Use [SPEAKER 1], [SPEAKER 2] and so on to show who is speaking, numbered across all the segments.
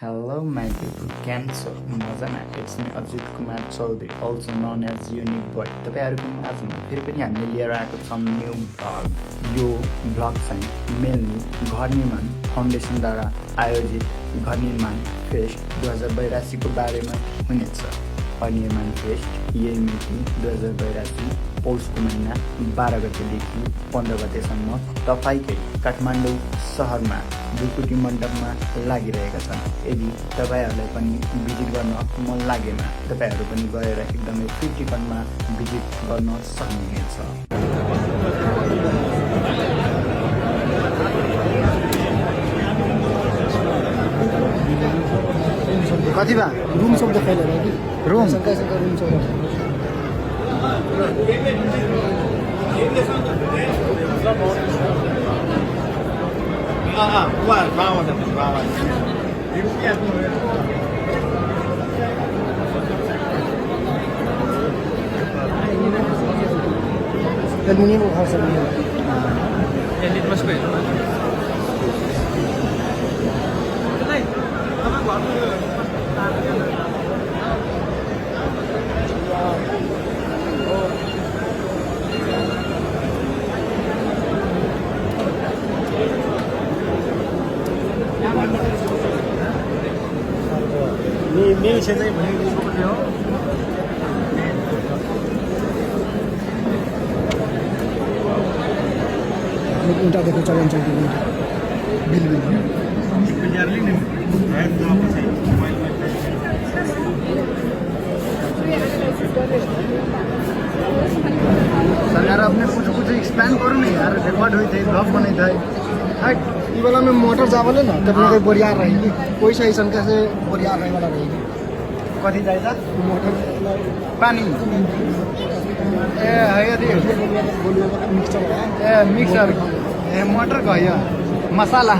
[SPEAKER 1] Hello, my people. Cancer, मजामा. It's me Ajit Kumar Chaudhary, also known as Unique Boy. तपाईहरुको माझमा फेरि पनि हामीले लिएर आएको छौं न्यू भ्लग. यो भ्लग चाहिँ मेनली घर निर्माण फाउन्डेसनद्वारा आयोजित घर निर्माण फेस्ट 2082 को बारेमा हुनेछ. घर निर्माण फेस्ट यही मिति 2082 पौषको महिना 12 गतेदेखि 15 गतेसम्म तपाईकै काठमाडौँ सहरमा ढुकुटी मण्डपमा लागिरहेका छन्. यदि तपाईहरुलाई पनि भिजिट गर्न मन लागेमा तपाईहरु पनि गएर एकदमै फ्री टिकटमा भिजिट गर्न सक्नुहुनेछ. कति बा
[SPEAKER 2] रूम सब देखाइले कि
[SPEAKER 1] रूम
[SPEAKER 2] सरकारी रूम सब एल्युमिनियम को खर्च नहीं है
[SPEAKER 3] एडिट मस्ट पे
[SPEAKER 2] मेरे चेन्नई भनेको पनि हो उल्टा देखो चलन चलती बिल
[SPEAKER 1] सरकार अपने कुछ एक्सप्लेन करो नहीं यार. रिकॉर्ड हुई थी, ब्लॉग बने थे.
[SPEAKER 2] हट ये वाला में मोटर जावले ना तब कोई बोरिया रहेगी कोई सही संख्या से बोरिया रहने वाला रहेगी
[SPEAKER 1] कति चाहिन्छ
[SPEAKER 2] मोटर
[SPEAKER 1] पानी ए है यदि
[SPEAKER 2] मिक्सचर है
[SPEAKER 1] ए मिक्सर ए मोटर गयो मसाला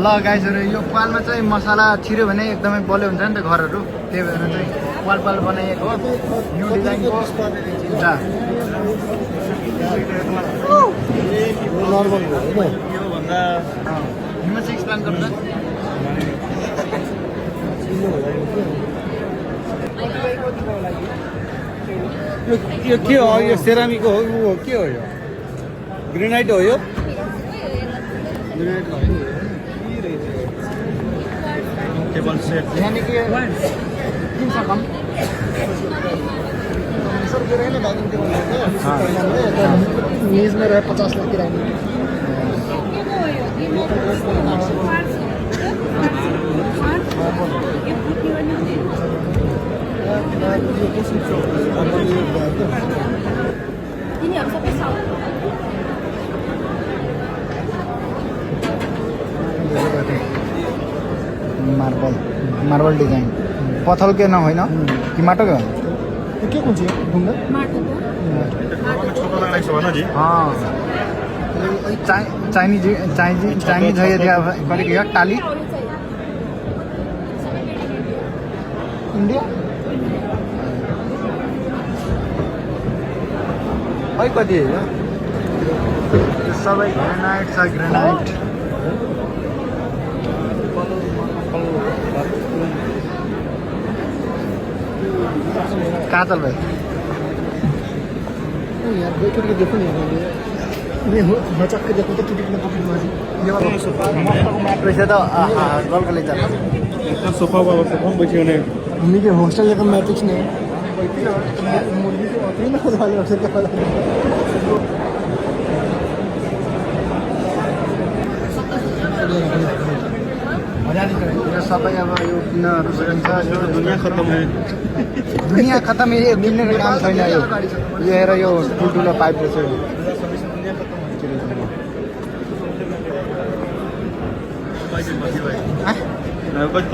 [SPEAKER 1] ल गाइजहरु यो पालमा चाहिँ मसाला छिर्यो भने एकदमै बलियो हुन्छ नि त घरहरु. त्यही भएर चाहिँ पाल बनाइएको हो न्यू डिजाइनको जा
[SPEAKER 2] नर्मल हो हैन
[SPEAKER 3] यो भन्दा
[SPEAKER 1] हिमा चाहिँ एक्सप्लेन गर्नु
[SPEAKER 3] यो के हो यो सेरामिक हो यो के हो यो ग्रेनाइट हो यो
[SPEAKER 2] ग्रेनाइट हो
[SPEAKER 3] टेबल सेट
[SPEAKER 1] यानी कि 300 कम
[SPEAKER 2] सर गिरे ना डाइनिंग टेबल मेज में रहे 50 लाख की डाइनिंग
[SPEAKER 1] मार्बल डिजाइन पत्थर के न होइन कि माटो के
[SPEAKER 2] के कौन सी ढूंढा
[SPEAKER 1] चाइनीज है यदि गरेको टाली
[SPEAKER 2] इंडिया
[SPEAKER 1] है कति हो सबै ग्रेनाइट छ ग्रेनाइट कहाँ चल भाई
[SPEAKER 2] यार बैठ के देखो नहीं बचक के देखो तो टिकट में पकड़ मारी
[SPEAKER 1] यो मस्तको म्याट रहेछ त गलगले जान्छ
[SPEAKER 3] एकदम सोफा वाला सोफा बैठे हुने
[SPEAKER 2] हमने के हॉस्टल का मैट्रिक्स नहीं मुर्गी के होते ही ना वाले हॉस्टल का
[SPEAKER 1] यो सबै अब यो किन्नहरू सकिन्छ. यो
[SPEAKER 3] दुनिया खत्म है
[SPEAKER 1] दुनियाँ खतम यो किन्ने काम छैन. यो हेर यो ठुल्ठुलो पाइप रहेछ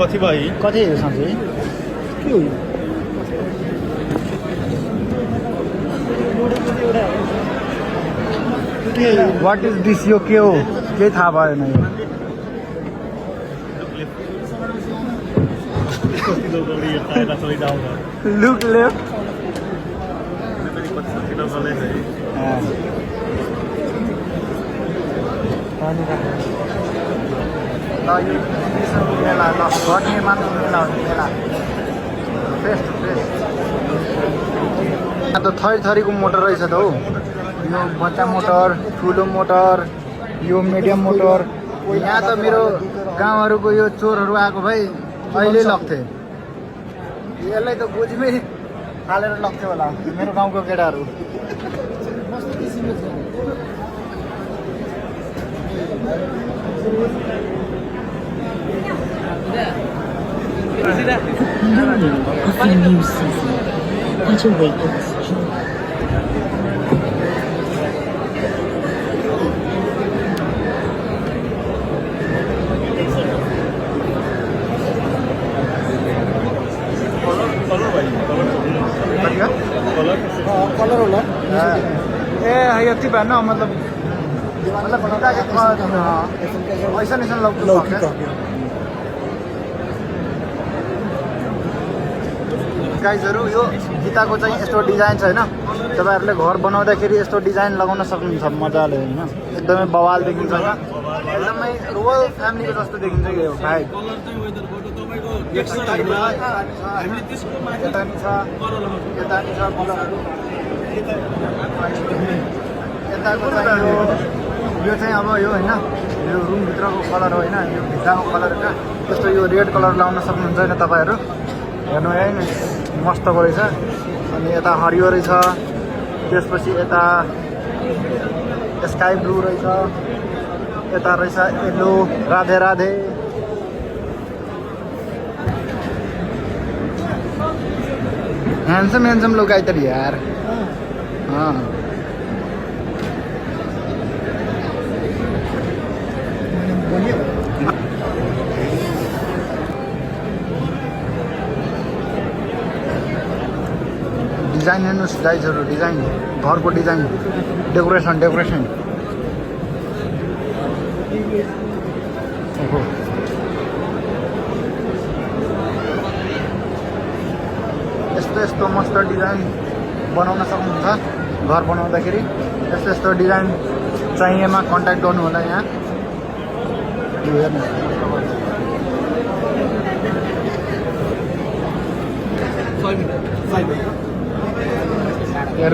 [SPEAKER 3] कति भाइ
[SPEAKER 1] कति हेर साँच्चै
[SPEAKER 2] के हो
[SPEAKER 1] वाट इज दिस यो के हो केही थाहा भएन यो लुक लेफ्ट
[SPEAKER 2] पानी
[SPEAKER 1] ल यो मेला ल घर निर्माणको मेला हो मेला फ्रेस फ्रेस यहाँ त थरी थरीको मोटर रहेछ त हौ यो बच्चा मोटर ठुलो मोटर यो मिडियम मोटर यहाँ त मेरो गाउँहरूको यो चोरहरू आएको भाइ अहिले लग्थे यसलाई त गोजीमै हालेर लग्थ्यो होला मेरो गाउँको केटाहरू
[SPEAKER 4] of the new season that awakens joy.
[SPEAKER 2] Colour होला
[SPEAKER 1] ए यति भएन मतलब ऐसा ऐसा लौकी गाइजहरू यो गीताको चाहिँ यस्तो डिजाइन छ होइन तपाईँहरूले घर बनाउँदाखेरि यस्तो डिजाइन लगाउन सक्नुहुन्छ मजाले होइन एकदमै बवाल देखिन्छ यहाँ एकदमै रोयल फ्यामिलीको जस्तो देखिन्छ यो भाइ यता नि छ कलरहरू यताको चाहिँ यो चाहिँ अब यो होइन यो रुमभित्रको कलर हो होइन यो भित्ताको कलर होइन त्यस्तो यो रेड कलर लाउन सक्नुहुन्छ होइन तपाईँहरू हेर्नु है मस्तको रहेछ अनि यता हरियो रहेछ त्यसपछि यता स्काई ब्लू रहेछ यता रहेछ yellow Radhe Radhe handsome handsome लोग आइतर यार डिजाइन हेर्नुहोस् गाइजहरू डिजाइन घरको डिजाइन डेकोरेसन ओहो यस्तो मस्त डिजाइन बनाउन सक्नुहुन्छ घर बनाउँदाखेरि यस्तो डिजाइन चाहिएमा कन्ट्याक्ट गर्नु होला यहाँ हेर्नु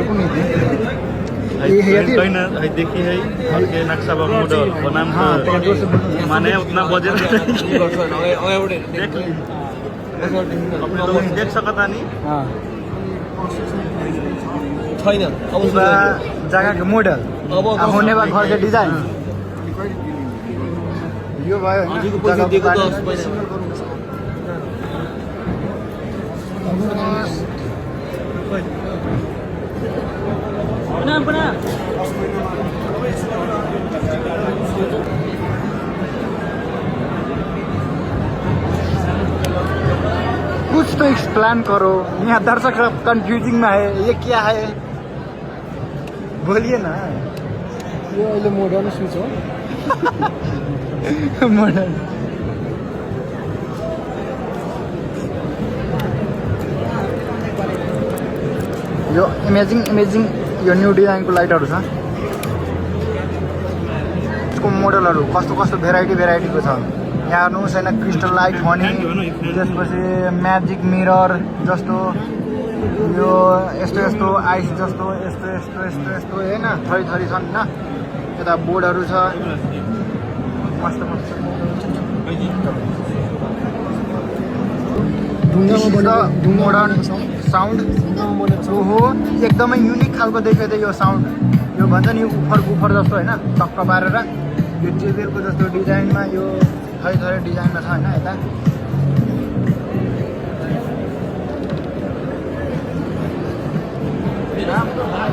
[SPEAKER 1] कुन
[SPEAKER 5] देखी है हल्के नक्शा मॉडल बनाम माने उतना बजट देख सकता नहीं
[SPEAKER 1] जगह के मोडल होने वाला घर के डिजाइन यो भयो कुछ तो एक्सप्लेन करो यहाँ दर्शक कंफ्यूजिंग में है ये क्या है बोलिए ना
[SPEAKER 2] यो अहिले मोडर्न सुज हो
[SPEAKER 1] मोडर्न यो इमेजिङ यो न्यू डिजाइनको लाइटहरू छ यसको मोडलहरू कस्तो भेराइटीको छ यहाँ हेर्नुहोस् होइन क्रिस्टल लाइट पनि त्यसपछि म्याजिक मिरर जस्तो यो यस्तो आइस जस्तो यस्तो होइन थरी छन् होइन यता बोर्डहरू छ मस्त मोडर्न साउन्ड हो एकदमै युनिक खालको देखेको थियो यो साउन्ड यो भन्छ नि उफर जस्तो होइन टक्क पारेर यो जेबेलको जस्तो डिजाइनमा यो थरी डिजाइनमा छ होइन यता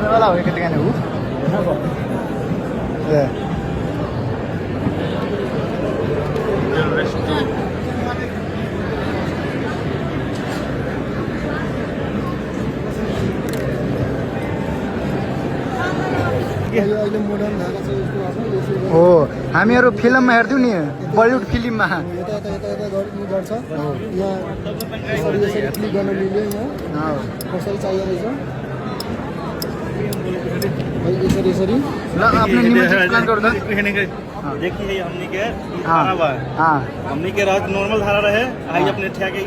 [SPEAKER 1] बेला हो केटी काने हो हो हामीहरू फिल्ममा हेर्थ्यौँ नि बलिउड फिल्ममा
[SPEAKER 2] यता गर्छ यहाँ यसरी क्लिक गर्न मिल्यो यहाँ कसरी चाहिएको रहेछ भाइ यसरी यसरी
[SPEAKER 1] ल आफ्नो निम्ति प्लान गर्दा
[SPEAKER 5] देखिए हमने के
[SPEAKER 1] हाँ।
[SPEAKER 5] धारा बा
[SPEAKER 1] हाँ
[SPEAKER 5] हमने के रात नॉर्मल धारा रहे आई अपने ठिया के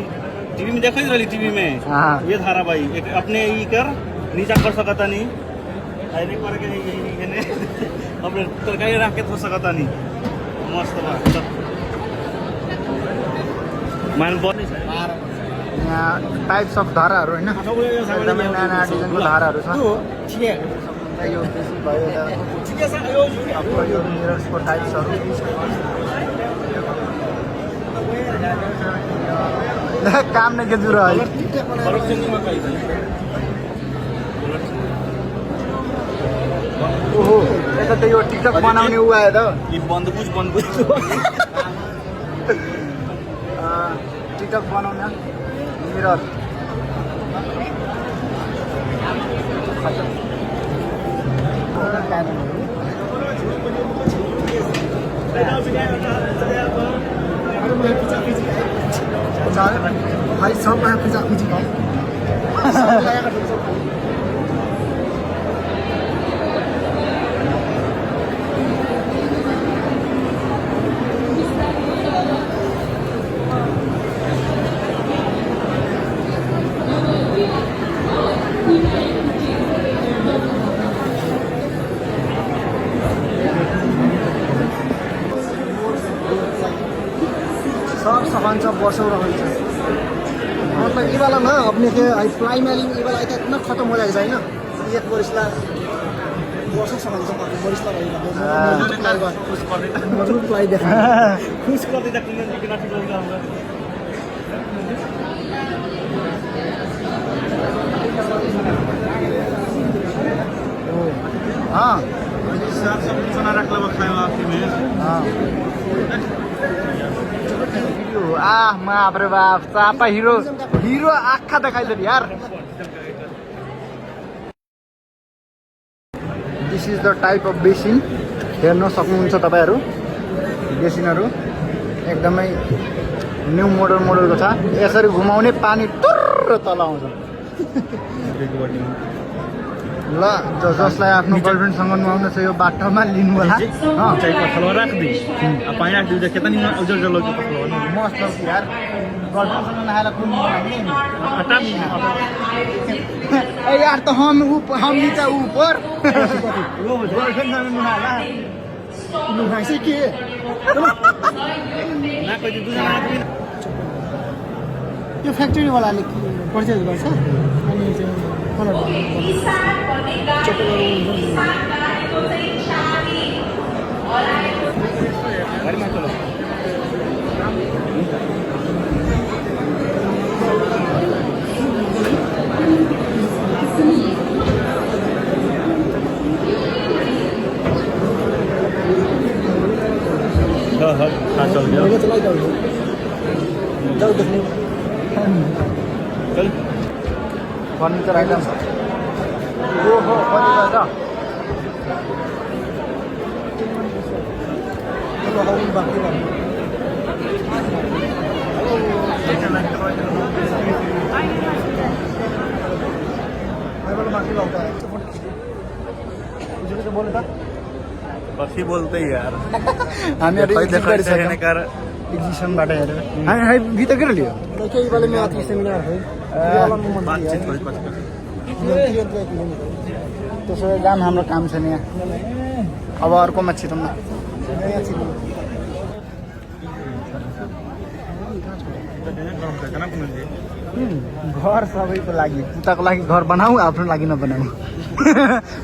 [SPEAKER 5] टीवी में देखो रही टीवी में
[SPEAKER 1] हाँ।
[SPEAKER 5] ये धारा भाई एक अपने ई कर नीचा कर सकता नहीं आई नहीं कर के ये ने अपने तरकारी रख के थो सकता नहीं मस्त बा मान बहुत
[SPEAKER 1] यहाँ टाइप्स अफ धाराहरू होइन एकदमै नयाँ नयाँ डिजाइनको धाराहरू छ यो बेसी भयो अब यो मिरर्सको टाइप्सहरू काम नै के जुरो है ओहो यता त यो टिकटक बनाउने ऊ आयो त
[SPEAKER 5] ये बंदकुश
[SPEAKER 1] टिकटक बनाउन मिरर
[SPEAKER 2] भाइ सबमा पूजा पूजी सब सामान सब वर्षों रहन्छ मतलब ये वाला ना अपने के फ्लाई मेलिंग ये वाला इतना खत्म हो जाएगा ना एक बरिसला वर्षों सामान सब बरिसला रहेगा मजबूत फ्लाई देखा
[SPEAKER 5] खुश कर देता कितना ठीक लगेगा हमरा
[SPEAKER 1] हाँ
[SPEAKER 5] सब चना रख लो खाए आपके में
[SPEAKER 1] हाँ बाप रे बाप चापा हिरो हिरो आँखा देखाइदियो यार this is the type of basin हेर्न सक्नुहुन्छ तपाईँहरू बेसिनहरू एकदमै न्यू मोडलको छ यसरी घुमाउने पानी टुर्र तल आउँछ ल जसलाई आफ्नो गर्लफ्रेन्डसँग नुहाउनु छ यो बाटोमा लिनु होला
[SPEAKER 5] चाहिए पथलवा रख दी अब पानी रख दी कितनी उजल जल के पथलवा ना
[SPEAKER 1] मस्त छ यार गर्लफ्रेन्डसँग नहाएर कुन नुहाउने
[SPEAKER 5] हटा नहीं
[SPEAKER 1] ए यार त हम नीचा ऊपर गर्लफ्रेन्डसँग नुहाएला
[SPEAKER 2] नुहाइसे के
[SPEAKER 5] ना कोई दूसरा आदमी
[SPEAKER 2] यो फ्याक्ट्रीवालाले पर्चेज गर्छ अनि चाहिँ कलर
[SPEAKER 5] गाड़ी में चलो हाँ चल गया
[SPEAKER 2] जाऊ देख्ने
[SPEAKER 5] चल
[SPEAKER 1] फर्निचर आइटम ओहो फर्निचर
[SPEAKER 2] लगाउनु बाँकी भयो माथि लगाउँदा बोले त
[SPEAKER 5] कसी बोलते ही यार
[SPEAKER 1] हामीहरू
[SPEAKER 5] कर
[SPEAKER 1] एक्जिबिसनबाट हेरेर हामी भित्र के लियो
[SPEAKER 2] केही बेला में आती सेमिनार है
[SPEAKER 5] बातचीत कोई बात
[SPEAKER 1] त्यसो भए जाम हाम्रो काम छ नि यहाँ अब अर्कोमा छिटौँ न घर सबैको लागि पुताको लागि घर बनाऊ आफ्नो लागि नबनाऊ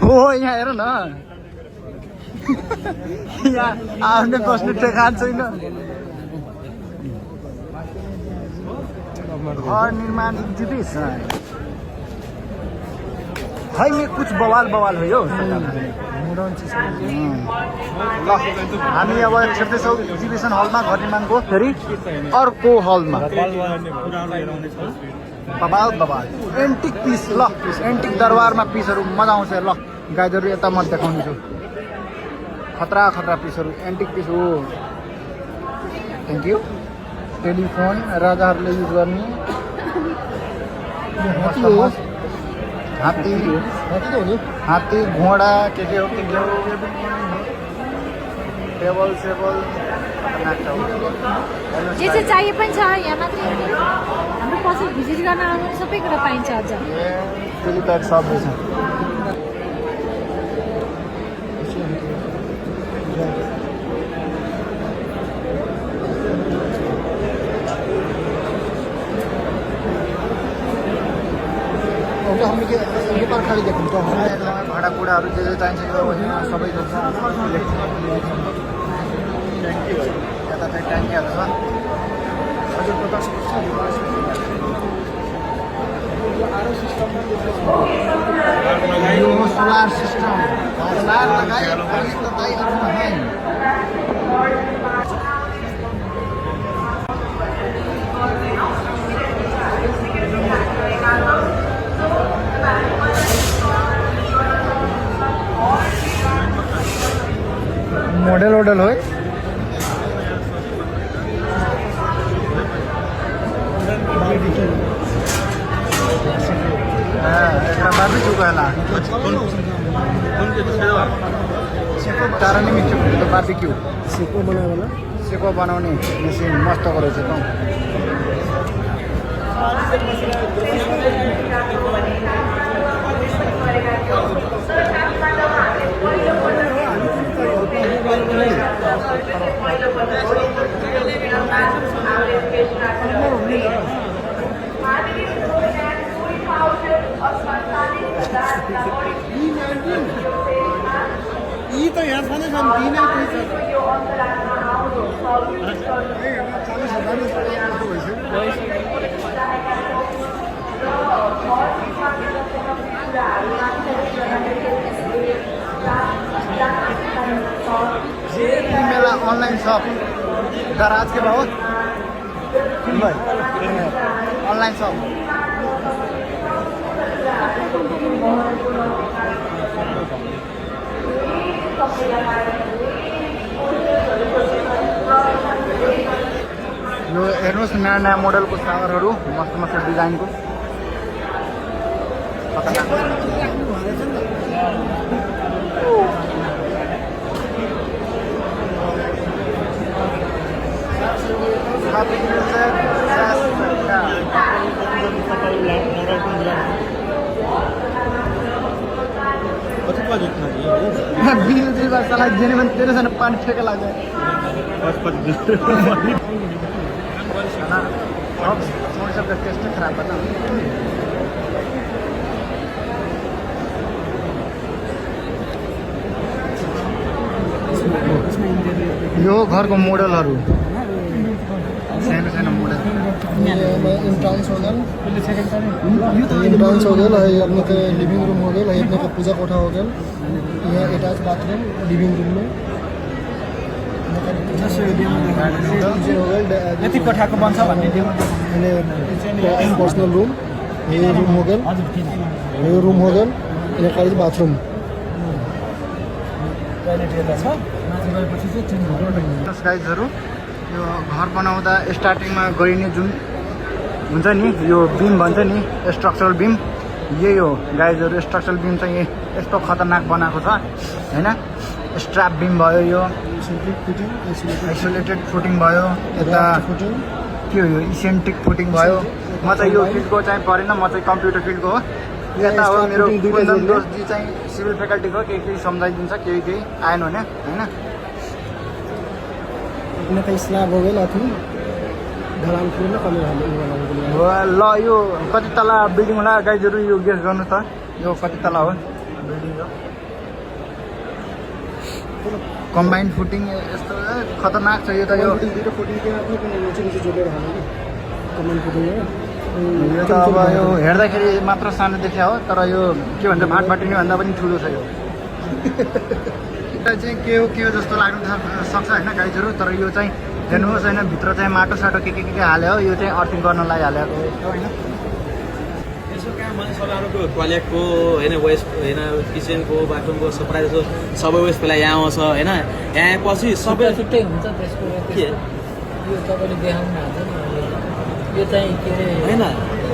[SPEAKER 1] हो यहाँ हेर न यहाँ आफ्नै बस्नु ठेकान छैन घर निर्माण एग्जिबिशन है में कुछ बवाल हो यो ल हामी अब छिर्दैछौँ एक्जिबिसन हलमा घर निर्माणको फेरि अर्को हलमा बवाल एन्टिक पिस ल एन्टिक दरबारमा पिसहरू मजा आउँछ ल गाइजहरू यता म देखाउने छु खतरा पिसहरू एन्टिक पिस हो थ्याङ्क यू टेलिफोन राजाहरूले युज गर्ने हात्ती हात्ती घोडा के हो के हो टेबल सेबल खतरनाक छ
[SPEAKER 6] जे चाहिँ चाहिए पनि छ यहाँ मात्रै हाम्रो पसल भिजिट गर्न आउनु सबै कुरा पाइन्छ अझ
[SPEAKER 1] चिली प्याक सब रहेछ
[SPEAKER 2] ये पर खाली देखौँ त
[SPEAKER 1] भाँडाकुँडाहरू जे जे चाहिन्छ यो यहाँ सबै छ यता चाहिँ ट्याङ्कीहरू छ
[SPEAKER 2] हजुर 50
[SPEAKER 1] यो सोलर सिस्टम सोलर लगाए पानी लगाए अपना है मॉडल वॉडल हो बार्बेक्यू कहला तारानी मिक्स तो बार्बेक्यू
[SPEAKER 2] सेको बनायो
[SPEAKER 1] सेको बनाउने मेसिन मस्त गरेछ त
[SPEAKER 3] यी त यहाँ छँदै छन् दिनै
[SPEAKER 1] मेरा ऑनलाइन शॉप दराज के भाव भाई ऑनलाइन शॉप यो हेर्नुहोस् नयाँ नयाँ मोडलको सागरहरू मस्त मस्त डिजाइनको बिल साला जेने भने तेरे सन पानी फेंक लाग्यो सबका टेस्ट खराब बता यो घरको मोडलहरू सानो सानो मोडल
[SPEAKER 2] इंट्रांस हो गया इंट्रांस हो गया है अपने के लिविंग रूम हो गया है अपने का पूजा कोठा हो गया ये अटैच बाथरूम लिविंग रूम में
[SPEAKER 3] यति कोठाको बन्छ भन्ने
[SPEAKER 2] पर्सनल रूम ये रूम हो गया ये रूम हो गया ये खाली बाथरूम
[SPEAKER 1] गाइजहरू यो घर बनाउँदा स्टार्टिङमा गरिने जुन हुन्छ नि यो बिम भन्छ नि स्ट्रक्चरल बिम यही हो गाइजहरू स्ट्रक्चरल बिम चाहिँ यस्तो खतरनाक बनाएको छ हैन स्ट्र्याप बिम भयो यो आइसोलेटेड फुटिङ भयो यता के हो यो इसेन्ट्रिक फुटिङ भयो म चाहिँ यो फिल्डको चाहिँ परेन म चाहिँ कम्प्युटर फिल्डको हो यता हो मेरो कुन्दन दोषजी चाहिँ सिभिल फ्याकल्टीको केही केही सम्झाइदिन्छ केही केही आएन भने हैन
[SPEAKER 2] अपने का स्लैब हो गया अथी ढलान पूर्ण कमी
[SPEAKER 1] ल यो कति तला बिल्डिङ होला गाइजहरू यो गेस गर्नु त यो कति तला हो बिल्डिङ हो कम्बाइन्ड फुटिङ यस्तो खतरनाक छ यो त यो
[SPEAKER 2] फुटिङ के अपने को नीचे जोडेर हाल्नु कि कम्बाइन्ड फुटिङ हो
[SPEAKER 1] यो त अब यो हेर्दाखेरि मात्र सानो देखिया हो तर यो के भन्छ भाटभाटिनी भन्दा पनि ठुलो छ यो चाहिँ के हो जस्तो लाग्नु सक्छ होइन गाइजहरू तर यो चाहिँ हेर्नुहोस् होइन भित्र चाहिँ माटो साटो के हाल्यो यो चाहिँ अर्थिङ गर्नलाई हालेको होइन
[SPEAKER 7] यसो कहाँ मानिसहरूको टोयलेटको होइन वेस्ट होइन किचनको बाथरुमको प्रायः जस्तो सबै वेस्ट पहिला यहाँ आउँछ होइन यहाँ आएपछि सबै
[SPEAKER 8] छुट्टै हुन्छ त्यसको
[SPEAKER 7] के
[SPEAKER 8] यो तपाईँले देखाउनु भएको छ नि
[SPEAKER 4] यो चाहिँ के अरे
[SPEAKER 7] होइन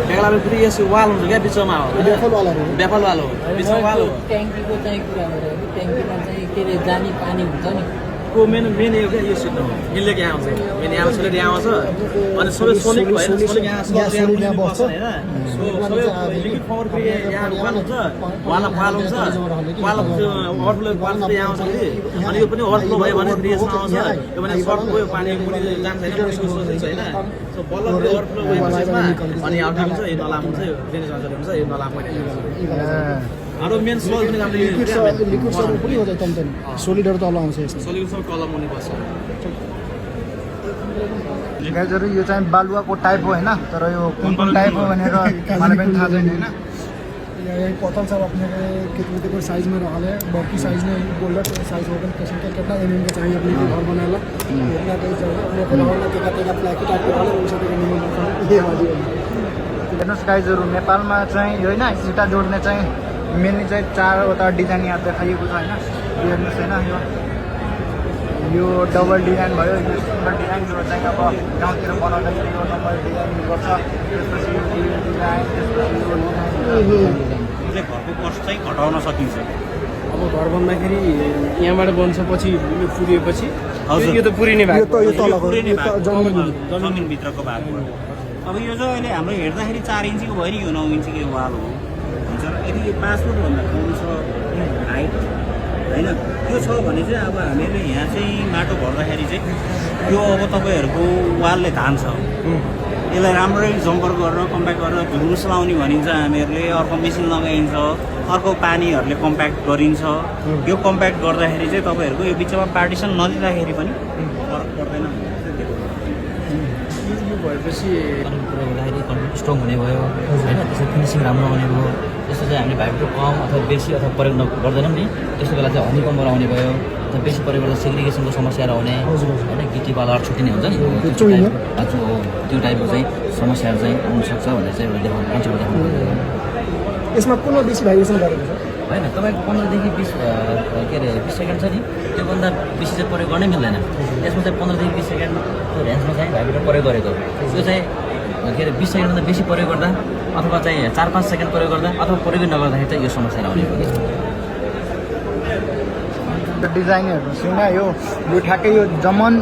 [SPEAKER 7] बेग्लामा फेरि यसो वाल हुन्छ क्या बिचमा हो
[SPEAKER 2] बेफलवालाहरू हो।
[SPEAKER 7] बेफल वाल हो बिचमा वाल हो
[SPEAKER 4] ट्याङ्कीको चाहिँ कुरा गरेर ट्याङ्कीमा चाहिँ के अरे जाने पानी हुन्छ नि
[SPEAKER 7] को मेन यो क्या यो सिट हो मिल्ने यहाँ आउँछ मेन यहाँ सोलेट यहाँ आउँछ अनि सबै सोलिक भएर सोलिक यहाँ सोलिक यहाँ बस्छ होइन सबै लिक्विड पावर फेरि यहाँ वाल हुन्छ वाल हुन्छ वाल ओभरफ्लो वाल चाहिँ यहाँ आउँछ फेरि अनि यो पनि ओभरफ्लो भयो भने फेरि यसमा आउँछ यो भने सर्ट गयो पानी मुनि जान्छ होइन त्यसको सोच छैन सो बल्ल फेरि ओभरफ्लो गएपछि अनि आउट हुन्छ यो नला हुन्छ यो ड्रेनेज हुन्छ यो नला अरू मेन सोल पनि हामीले
[SPEAKER 2] लिक्विड सर्भर पनि हो त एकदम सोलिडहरू तल आउँछ यसमा
[SPEAKER 7] सोल्युसन कलम हुने पर्छ
[SPEAKER 1] गाइजहरू यो चाहिँ बालुवाको टाइप हो होइन तर यो कुन टाइप हो भनेर मलाई पनि थाहा छैन होइन
[SPEAKER 2] यही पतल सब अपने कितने साइज में रहा है बाकी साइज में बोल्डर साइज होगा किस्म का कितना एमएम का चाहिए अपने घर बनाना इतना कहीं जगह फ्लैकी टाइप का ये वाली
[SPEAKER 1] हेर्नुहोस् गाइजहरू नेपालमा चाहिँ यो होइन सिटा जोड्ने चाहिँ मेनली चाहिँ 4वटा डिजाइन यहाँ देखाइएको छ होइन यो हेर्नुहोस् होइन यो डबल डिजाइन भयो यो सिङ्गल डिजाइन यो चाहिँ अब गाउँतिर बनाउँदाखेरि यो नम्बर डिजाइन गर्छ त्यसपछि यो डिजाइन त्यसपछि यो
[SPEAKER 5] चाहिँ घरको कस्ट चाहिँ घटाउन सकिन्छ
[SPEAKER 3] अब घर बन्दाखेरि यहाँबाट बन्छ पछि यो पुरिएपछि यो त पुरिने भएको
[SPEAKER 2] यो तलको
[SPEAKER 5] पुरै नै भएको जमिनभित्रको भागबाट अब यो चाहिँ अहिले हाम्रो हेर्दाखेरि 4 इन्चीको भयो नि यो 9 इन्चीको वाल हो हुन्छ यदि 5 फुटभन्दा कम छ हाइट होइन त्यो छ भने चाहिँ अब हामीले यहाँ चाहिँ माटो भर्दाखेरि चाहिँ यो अब तपाईँहरूको वालले धान्छ यसलाई राम्ररी जम्पर गरेर कम्प्याक्ट गरेर धुरुस लाउने भनिन्छ हामीहरूले अर्को मेसिन लगाइन्छ अर्को पानीहरूले कम्प्याक्ट गरिन्छ यो कम्प्याक्ट गर्दाखेरि चाहिँ तपाईँहरूको यो बिचमा पार्टिसन नदिँदाखेरि पनि फरक पर्दैन
[SPEAKER 7] भएपछि कुरो गर्दाखेरि कन्क्रिट स्ट्रङ हुने भयो होइन त्यसको फिनिसिङ राम्रो हुने भयो त्यस्तो चाहिँ हामीले भाइब्रेटर कम अथवा बेसी अथवा प्रयोग गर्दैनौँ नि त्यस्तो बेला चाहिँ हनीकम्बर आउने भयो अथवा बेसी प्रयोग गर्दा सेग्रिगेसनको समस्याहरू आउने होइन गिटी बालाहरू छुट्टिने हुन्छ नि आज हो त्यो टाइपको चाहिँ समस्याहरू चाहिँ आउनसक्छ भनेर चाहिँ एउटा मान्छेहरू देखाउनु
[SPEAKER 2] यसमा कुन बेसी भाइब्रेसन गरेको छ
[SPEAKER 7] होइन तपाईँको 15देखि 20 के अरे 20 सेकेन्ड छ नि त्योभन्दा बेसी चाहिँ प्रयोग गर्नै मिल्दैन त्यसमा चाहिँ 15देखि 20 सेकेन्डको रेन्जमा चाहिँ भाइब्रेटर प्रयोग गरेको त्यो चाहिँ के अरे 20 सेकेन्डभन्दा बेसी प्रयोग गर्दा अथवा चाहिँ 4-5 सेकेन्ड प्रयोग गर्दा अथवा प्रयोग नगर्दाखेरि चाहिँ यो समस्या आउने हो
[SPEAKER 1] डिजाइन हेर्नुहोस् होइन यो ठ्याक्कै यो जमन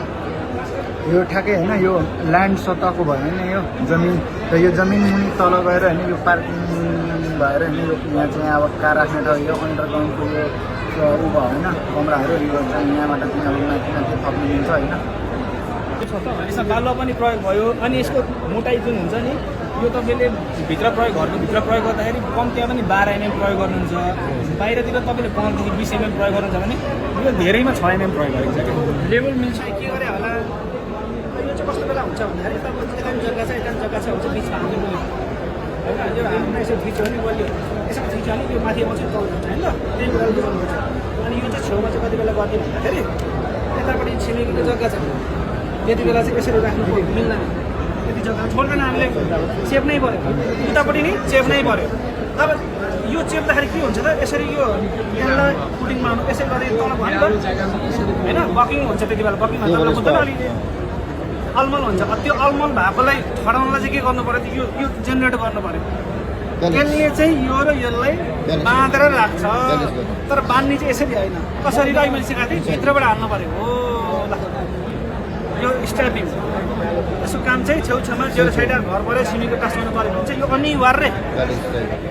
[SPEAKER 1] यो ठ्याक्कै होइन यो ल्यान्ड सतहको भयो होइन यो जमिन र यो जमिन मुनि तल गएर होइन यो पार्किङ भएर होइन यो यहाँ चाहिँ अब कार राख्ने ठाउँ यो अन्डरग्राउन्डको यो ऊ भयो होइन कमराहरू यो चाहिँ यहाँबाट चाहिँ अब माथि माथि थप्नु दिन्छ होइन
[SPEAKER 3] यसमा बालुवा पनि प्रयोग भयो अनि यसको मोटाइ जुन हुन्छ नि यो तपाईँले भित्र प्रयोग घरको भित्र प्रयोग गर्दाखेरि कम्तीमा पनि 12 mm प्रयोग गर्नुहुन्छ बाहिरतिर तपाईँले 15देखि 20 mm प्रयोग गर्नुहुन्छ भने यो धेरैमा 6 mm प्रयोग गरिन्छ क्या लेभल मिल्छ के गरे होला यो चाहिँ कस्तो बेला हुन्छ भन्दाखेरि यता जग्गा छ यता जग्गा छ हुन्छ बिचमा हामीले होइन यो हाम्रो यसो थिच्यो भने बलियो यसो थिच्यो भने यो माथि मात्रै तल हुन्छ होइन त्यही कुरा बुझाउनुपर्छ अनि यो चाहिँ छेउमा चाहिँ कति बेला गर्ने भन्दाखेरि यतापट्टि छिमेकीको जग्गा छ त्यति बेला चाहिँ यसरी राख्नु मिल्दैन त्यति जग्गा छोड्दैन हामीले चेप्नै पऱ्यो उतापट्टि नि चेप्नै पऱ्यो तब यो चेप्दाखेरि के हुन्छ त यसरी यो यसलाई पुटिङमा यसरी गरेर तल भन्नु होइन बकिङ हुन्छ त्यति बेला बकिङमा तल हुँदैन अलिकति अलमल हुन्छ त्यो अलमल भएकोलाई ठडाउनलाई चाहिँ के गर्नु पऱ्यो यो जेनेरेट गर्नु पऱ्यो यसले चाहिँ यो र यसलाई बाँधेर राख्छ तर बाँध्ने चाहिँ यसरी होइन कसरी र मैले सिकाएको थिएँ भित्रबाट हाल्नु पऱ्यो हो ल यो स्ट्यापिङ यसको काम चाहिँ छेउछाउमा जेरो साइड घर पऱ्यो सिमीको टाँच्नु पऱ्यो भने चाहिँ यो अनिवार्य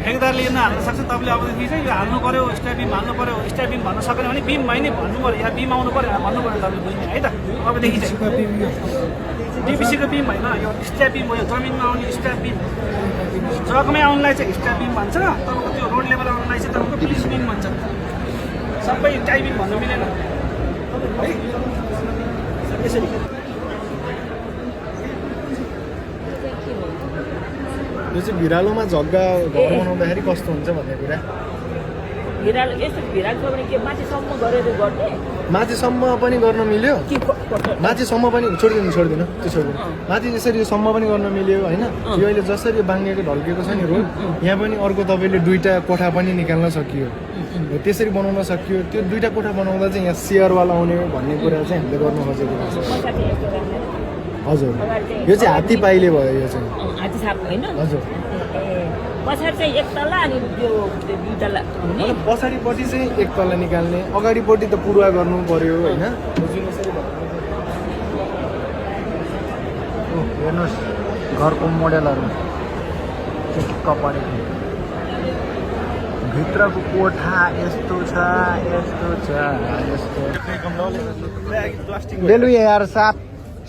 [SPEAKER 3] ठेकेदारले यो नहाल्न सक्छ तपाईँले अबदेखि चाहिँ यो हाल्नु पऱ्यो स्ट्यापिङ हाल्नु पऱ्यो स्ट्यापिङ भन्न सकेन भने बिम भयो नि भन्नु पऱ्यो या बिम आउनु पऱ्यो भन्नु पऱ्यो तपाईँले बुझ्ने है त अबदेखि चाहिँ डिपिसीको बिम होइन यो स्ट्यापिङ भयो जमिनमा आउने स्ट्यापिङ जगमै आउनलाई चाहिँ स्ट्यापिङ भन्छ तपाईँको त्यो रोड लेभल आउनलाई चाहिँ तपाईँको पुलिस बिम भन्छ सबै टाइमिङ भन्नु मिलेन है यसरी
[SPEAKER 2] यो चाहिँ भिरालोमा जग्गा घर बनाउँदाखेरि कस्तो हुन्छ भन्ने कुरा
[SPEAKER 4] भिरालो यस्तो भिरालो छ भने के माथिसम्म गरेर गर्ने
[SPEAKER 2] माथिसम्म पनि गर्न मिल्यो माथिसम्म पनि छोडिदिनु त्यो छोडिदिनु माथि यसरी यो सम्म पनि गर्न मिल्यो होइन यो अहिले जसरी यो बाङ्गेको ढल्केको छ नि रोड यहाँ पनि अर्को तपाईँले 2टा कोठा पनि निकाल्न सकियो त्यसरी बनाउन सकियो त्यो 2टा कोठा बनाउँदा चाहिँ यहाँ सेयरवाला आउने भन्ने कुरा चाहिँ हामीले गर्नु खोजेको छ हजुर
[SPEAKER 8] अगाडि चाहिँ
[SPEAKER 2] यो चाहिँ हात्ती पाइले भयो यो चाहिँ
[SPEAKER 8] हात्ती छाप होइन
[SPEAKER 2] हजुर
[SPEAKER 8] ए पछाडि चाहिँ एक तल्ला अनि त्यो दुई तल्ला हुने
[SPEAKER 2] मतलब पछाडिपट्टि चाहिँ एक तल्ला निकाल्ने अगाडिपट्टि त पुरा गर्नु पर्यो होइन हेर्नुहोस् घरको मोडेलहरू चिक्क परेको भित्रको कोठा यस्तो छ बेलु यार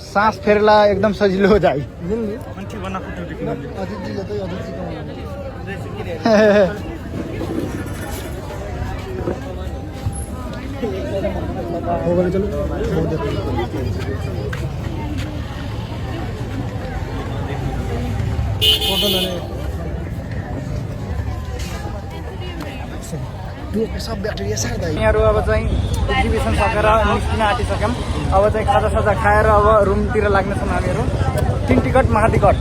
[SPEAKER 2] सास फेर्ला एकदम सजिलो हो जाइ सब ब्याट्री सार्दा
[SPEAKER 3] यहाँहरू अब चाहिँ एक्जिबिसन सकेर निस्किन आँटिसक्यौँ अब चाहिँ खाजासाजा खाएर अब रुमतिर लाग्नेछौँ हामीहरू 3 टिकट महाटिकट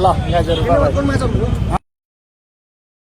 [SPEAKER 3] ल गाइजहरू
[SPEAKER 2] कुनमा चल्नु